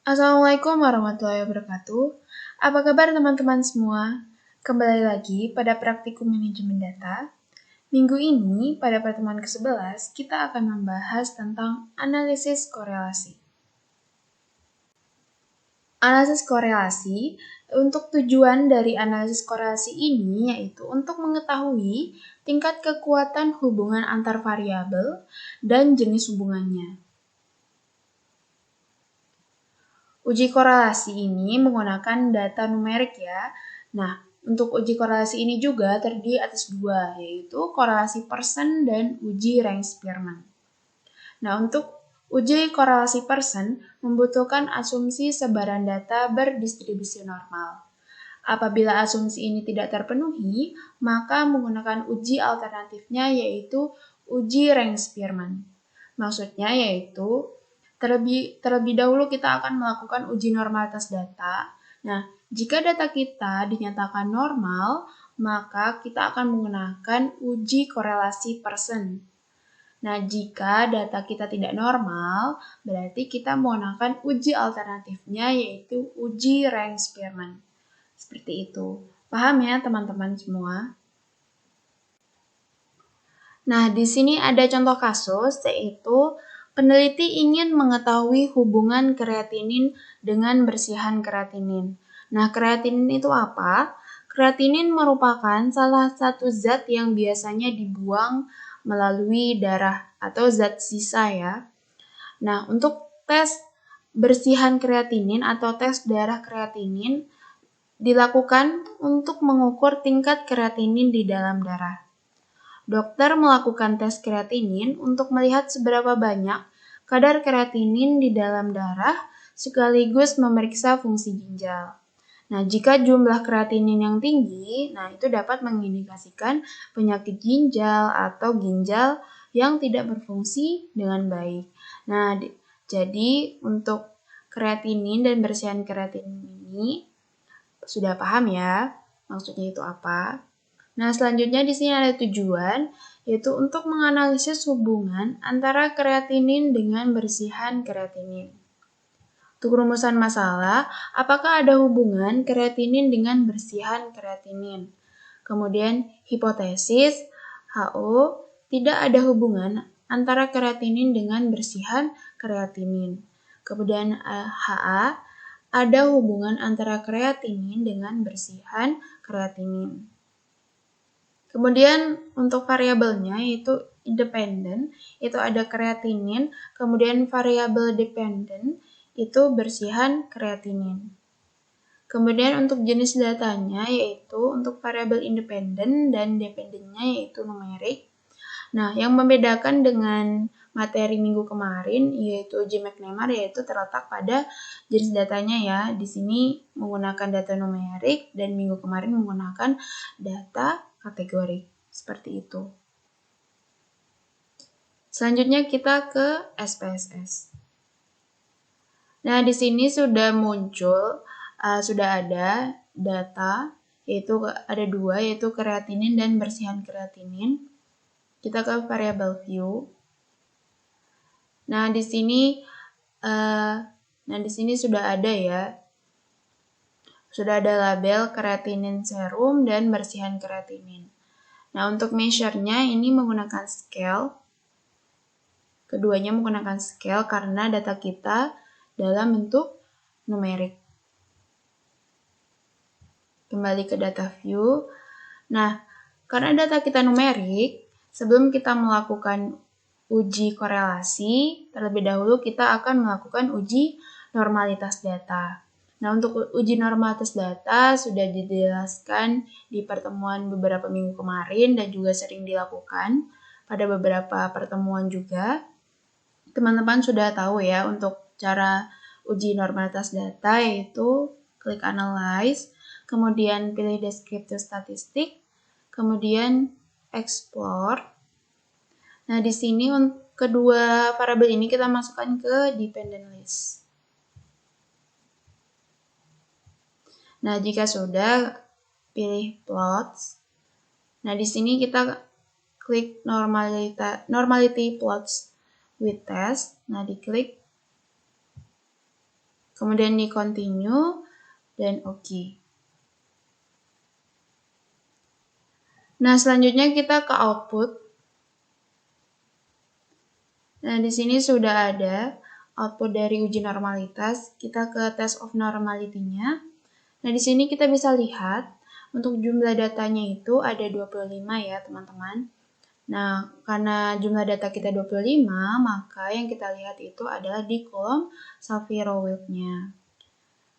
Assalamualaikum warahmatullahi wabarakatuh. Apa kabar teman-teman semua? Kembali lagi pada praktikum manajemen data. Minggu ini, pada pertemuan ke-11, kita akan membahas tentang analisis korelasi. Analisis korelasi, untuk tujuan dari analisis korelasi ini yaitu untuk mengetahui tingkat kekuatan hubungan antar variabel dan jenis hubungannya. Uji korelasi ini menggunakan data numerik ya. Nah, untuk uji korelasi ini juga terdiri atas dua, yaitu korelasi Pearson dan uji Renz-Spearman. Nah, untuk uji korelasi Pearson membutuhkan asumsi sebaran data berdistribusi normal. Apabila asumsi ini tidak terpenuhi, maka menggunakan uji alternatifnya yaitu uji Renz-Spearman. Maksudnya yaitu terlebih dahulu kita akan melakukan uji normalitas data. Nah, jika data kita dinyatakan normal, maka kita akan menggunakan uji korelasi Pearson. Nah, jika data kita tidak normal, berarti kita menggunakan uji alternatifnya yaitu uji Renz-Spearman. Seperti itu. Paham ya teman-teman semua? Nah, di sini ada contoh kasus yaitu peneliti ingin mengetahui hubungan kreatinin dengan bersihan kreatinin. Nah, kreatinin itu apa? Kreatinin merupakan salah satu zat yang biasanya dibuang melalui darah atau zat sisa ya. Nah, untuk tes bersihan kreatinin atau tes darah kreatinin dilakukan untuk mengukur tingkat kreatinin di dalam darah. Dokter melakukan tes kreatinin untuk melihat seberapa banyak kadar kreatinin di dalam darah sekaligus memeriksa fungsi ginjal. Nah, jika jumlah kreatinin yang tinggi, nah itu dapat mengindikasikan penyakit ginjal atau ginjal yang tidak berfungsi dengan baik. Nah, jadi untuk kreatinin dan bersihan kreatinin ini sudah paham ya maksudnya itu apa? Nah, selanjutnya di sini ada tujuan, yaitu untuk menganalisis hubungan antara kreatinin dengan bersihan kreatinin. Untuk rumusan masalah, apakah ada hubungan kreatinin dengan bersihan kreatinin? Kemudian, hipotesis, HO, tidak ada hubungan antara kreatinin dengan bersihan kreatinin. Kemudian, HA, ada hubungan antara kreatinin dengan bersihan kreatinin. Kemudian untuk variabelnya yaitu independen, itu ada kreatinin, kemudian variabel dependen itu bersihan kreatinin. Kemudian untuk jenis datanya yaitu untuk variabel independen dan dependennya yaitu numerik. Nah, yang membedakan dengan materi minggu kemarin yaitu uji McNemar yaitu terletak pada jenis datanya ya. Di sini menggunakan data numerik dan minggu kemarin menggunakan data kategori. Seperti itu. Selanjutnya kita ke SPSS. Nah, di sini sudah muncul, sudah ada data, yaitu ada dua, yaitu kreatinin dan bersihan kreatinin. Kita ke variable view. Nah, di sini sudah ada ya. Sudah ada label kreatinin serum dan bersihan kreatinin. Nah, untuk measure-nya ini menggunakan scale. Keduanya menggunakan scale karena data kita dalam bentuk numerik. Kembali ke data view. Nah, karena data kita numerik, sebelum kita melakukan uji korelasi, terlebih dahulu kita akan melakukan uji normalitas data. Nah, untuk uji normalitas data sudah dijelaskan di pertemuan beberapa minggu kemarin dan juga sering dilakukan pada beberapa pertemuan juga. Teman-teman sudah tahu ya untuk cara uji normalitas data yaitu klik analyze, kemudian pilih descriptive statistik, kemudian explore. Nah, di sini kedua variabel ini kita masukkan ke dependent list. Nah, jika sudah, pilih plots. Nah, di sini kita klik normality plots with test. Nah, diklik. kemudian di continue, dan oke. Nah, selanjutnya kita ke output. Nah, di sini sudah ada output dari uji normalitas. Kita ke test of normality-nya. Nah, di sini kita bisa lihat untuk jumlah datanya itu ada 25 ya, teman-teman. Nah, karena jumlah data kita 25, maka yang kita lihat itu adalah di kolom Saviro-Wilk-nya.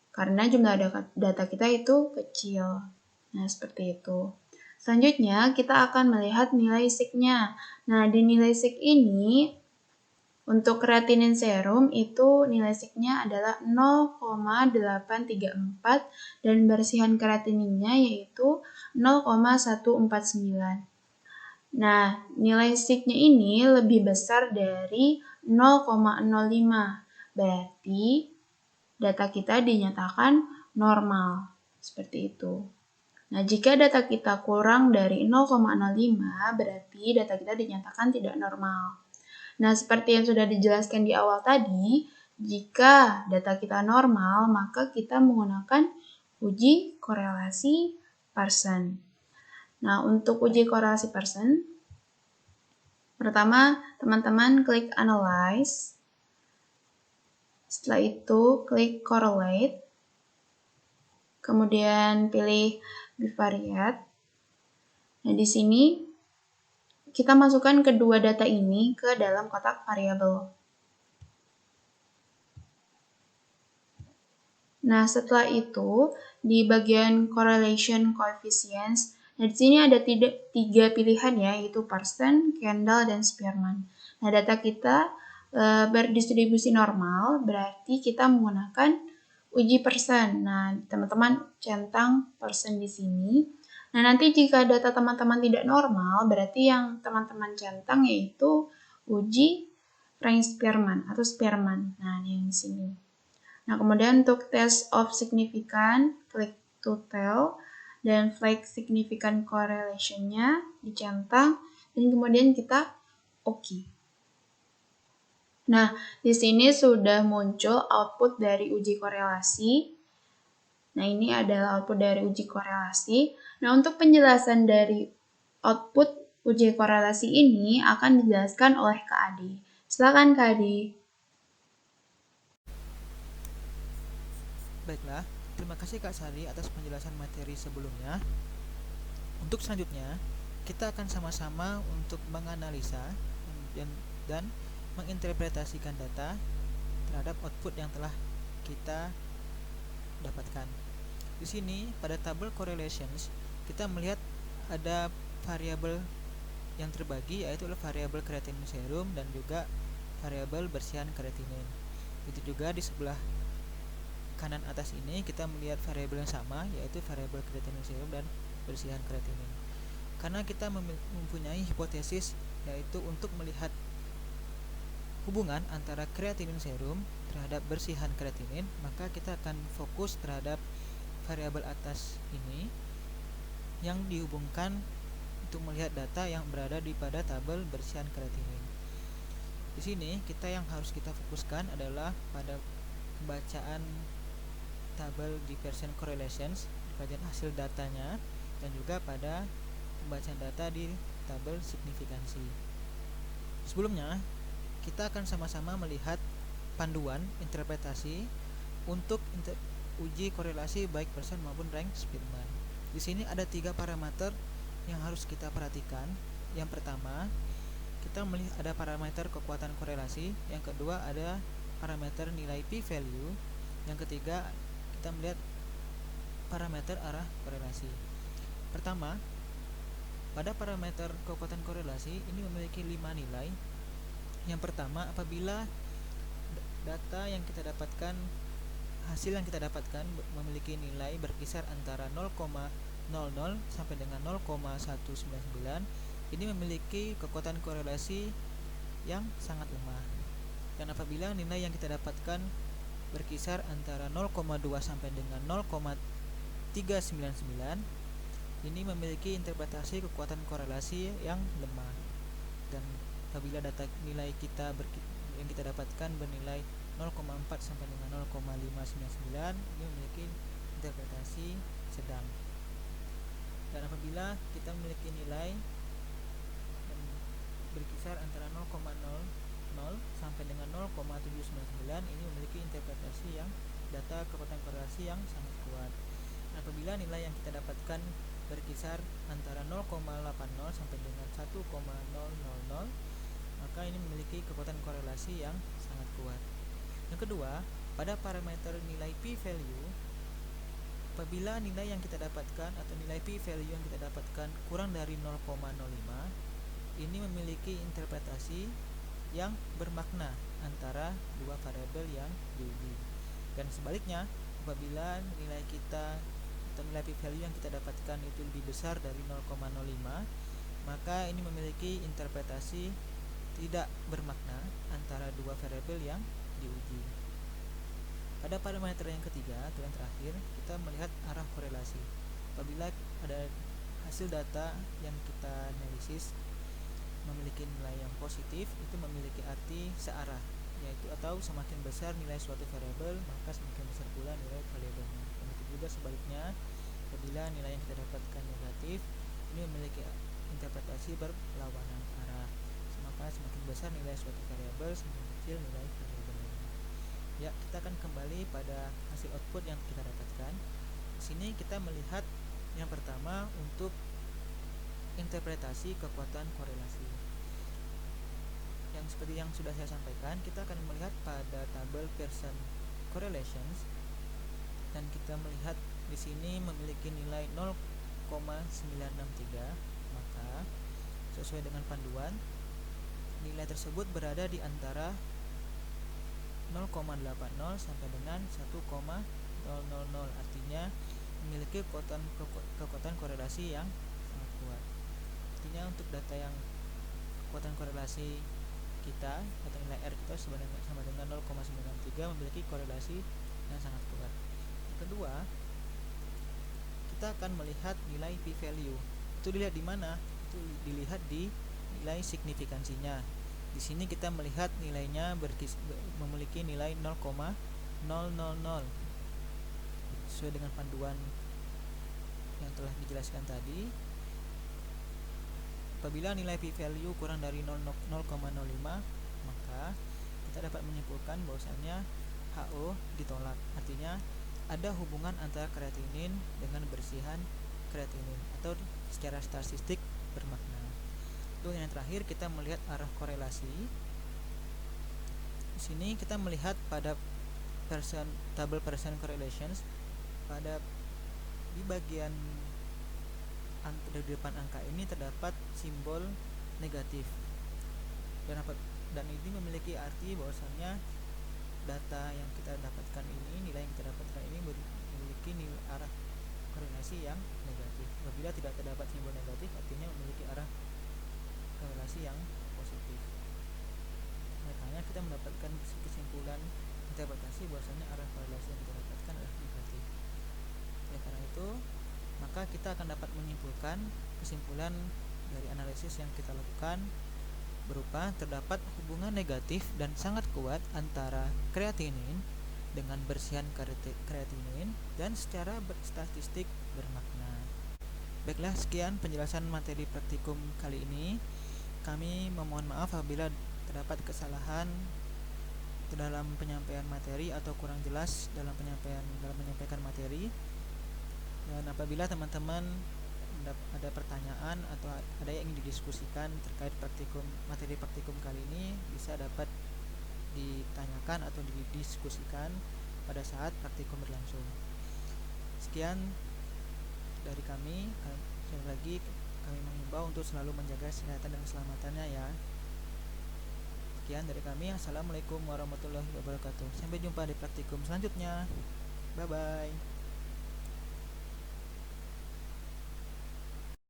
Karena jumlah data kita itu kecil. Nah, seperti itu. Selanjutnya, kita akan melihat nilai sig-nya. Nah, di nilai sig ini, untuk kreatinin serum itu nilai sig-nya adalah 0,834 dan bersihan kreatininnya yaitu 0,149. Nah, nilai sig-nya ini lebih besar dari 0,05. Berarti data kita dinyatakan normal. Seperti itu. Nah, jika data kita kurang dari 0,05, berarti data kita dinyatakan tidak normal. Nah, seperti yang sudah dijelaskan di awal tadi, jika data kita normal, maka kita menggunakan uji korelasi Pearson. Nah, untuk uji korelasi Pearson, pertama teman-teman klik Analyze, setelah itu klik Correlate, kemudian pilih Bivariate. Nah, di sini kita masukkan kedua data ini ke dalam kotak variabel. Nah, setelah itu di bagian correlation coefficients, nah di sini ada tiga pilihan ya, yaitu Pearson, Kendall, dan Spearman. Nah, data kita berdistribusi normal, berarti kita menggunakan uji Pearson. Nah, teman-teman centang Pearson di sini. Nah, nanti jika data teman-teman tidak normal, berarti yang teman-teman centang yaitu uji Frank Spearman atau Spearman. Nah, yang di sini. Nah, kemudian untuk test of significant, klik to tell, dan flag significant correlation-nya dicentang, dan kemudian kita oke. Nah, di sini sudah muncul output dari uji korelasi. Nah, ini adalah output dari uji korelasi. Nah, untuk penjelasan dari output uji korelasi ini akan dijelaskan oleh Kak Adi. Silakan Kak Adi. Baiklah, terima kasih Kak Sari atas penjelasan materi sebelumnya. Untuk selanjutnya, kita akan sama-sama untuk menganalisa dan menginterpretasikan data terhadap output yang telah kita dapatkan. Di sini pada tabel correlations kita melihat ada variabel yang terbagi, yaitu variabel creatinine serum dan juga variabel bersihan kreatinin. Itu juga di sebelah kanan atas ini kita melihat variabel yang sama, yaitu variabel creatinine serum dan bersihan kreatinin. Karena kita mempunyai hipotesis yaitu untuk melihat hubungan antara kreatinin serum terhadap bersihan kreatinin, maka kita akan fokus terhadap variabel atas ini yang dihubungkan untuk melihat data yang berada di pada tabel bersihan kreatinin. Di sini yang harus kita fokuskan adalah pada pembacaan tabel diversion correlations, bagian hasil datanya, dan juga pada pembacaan data di tabel signifikansi. Sebelumnya, kita akan sama-sama melihat panduan interpretasi untuk uji korelasi baik Pearson maupun rank Spearman. Di sini ada 3 parameter yang harus kita perhatikan. Yang pertama, kita melihat ada parameter kekuatan korelasi. Yang kedua, ada parameter nilai p-value. Yang ketiga, kita melihat parameter arah korelasi. Pertama, pada parameter kekuatan korelasi ini memiliki 5 nilai. Yang pertama, apabila data yang kita dapatkan, hasil yang kita dapatkan memiliki nilai berkisar antara 0,00 sampai dengan 0,199, ini memiliki kekuatan korelasi yang sangat lemah. Dan apabila nilai yang kita dapatkan berkisar antara 0,2 sampai dengan 0,399, ini memiliki interpretasi kekuatan korelasi yang lemah. Dan apabila data nilai kita yang kita dapatkan bernilai 0,4 sampai dengan 0,599 ini memiliki interpretasi sedang. Dan apabila kita memiliki nilai yang berkisar antara 0,00 sampai dengan 0,799 ini memiliki interpretasi yang data kekuatan korelasi yang sangat kuat. Apabila nilai yang kita dapatkan berkisar antara 0,80 sampai dengan 1,000, maka ini memiliki kekuatan korelasi yang sangat kuat. Yang kedua, pada parameter nilai p-value, apabila nilai yang kita dapatkan atau nilai p-value yang kita dapatkan kurang dari 0,05, ini memiliki interpretasi yang bermakna antara dua variabel yang diuji. Dan sebaliknya, apabila nilai kita atau nilai p-value yang kita dapatkan itu lebih besar dari 0,05, maka ini memiliki interpretasi tidak bermakna antara dua variabel yang diuji. Pada parameter yang ketiga atau yang terakhir, kita melihat arah korelasi. Apabila ada hasil data yang kita analisis memiliki nilai yang positif, itu memiliki arti searah, yaitu atau semakin besar nilai suatu variabel, maka semakin besar pula nilai variabelnya. Begitu juga sebaliknya, apabila nilai yang kita dapatkan negatif, ini memiliki interpretasi berlawanan arah, maka semakin besar nilai suatu variabel, semakin kecil nilai variabel lainnya. Ya, kita akan kembali pada hasil output yang kita dapatkan. Di sini kita melihat yang pertama untuk interpretasi kekuatan korelasi. Yang seperti yang sudah saya sampaikan, kita akan melihat pada tabel Pearson correlations, dan kita melihat di sini memiliki nilai 0,963, maka sesuai dengan panduan, nilai tersebut berada di antara 0,80 sampai dengan 1,000, artinya memiliki kekuatan korelasi yang sangat kuat. Artinya untuk data yang kekuatan korelasi kita atau nilai R kita sama dengan 0,93 memiliki korelasi yang sangat kuat. Yang kedua, kita akan melihat nilai p-value. Itu dilihat di mana? Itu dilihat di nilai signifikansinya. Di sini kita melihat nilainya memiliki nilai 0,000 sesuai dengan panduan yang telah dijelaskan tadi. Apabila nilai p-value kurang dari 0,05, maka kita dapat menyimpulkan bahwasanya HO ditolak. Artinya ada hubungan antara kreatinin dengan bersihan kreatinin atau secara statistik bermakna. Lalu yang terakhir kita melihat arah korelasi. Di sini kita melihat pada tabel Pearson correlations, pada di bagian di depan angka ini terdapat simbol negatif, dan ini memiliki arti bahwasanya data yang kita dapatkan ini, nilai yang kita dapatkan ini memiliki nilai arah korelasi yang negatif. Apabila tidak terdapat simbol negatif, artinya memiliki arah korelasi yang positif. Makanya kita mendapatkan kesimpulan interpretasi bahwasanya arah korelasi yang kita dapatkan adalah negatif. Oleh karena itu, maka kita akan dapat menyimpulkan kesimpulan dari analisis yang kita lakukan berupa terdapat hubungan negatif dan sangat kuat antara kreatinin dengan bersihan kreatinin dan secara statistik bermakna. Baiklah, sekian penjelasan materi praktikum kali ini. Kami memohon maaf apabila terdapat kesalahan dalam penyampaian materi atau kurang jelas dalam menyampaikan materi. Dan apabila teman-teman ada pertanyaan atau ada yang ingin didiskusikan terkait materi praktikum kali ini, bisa dapat ditanyakan atau didiskusikan pada saat praktikum berlangsung. Sekian dari kami. Sekali lagi kami mengimbau untuk selalu menjaga kesehatan dan keselamatannya ya. Sekian dari kami. Assalamualaikum warahmatullahi wabarakatuh. Sampai jumpa di praktikum selanjutnya. Bye bye.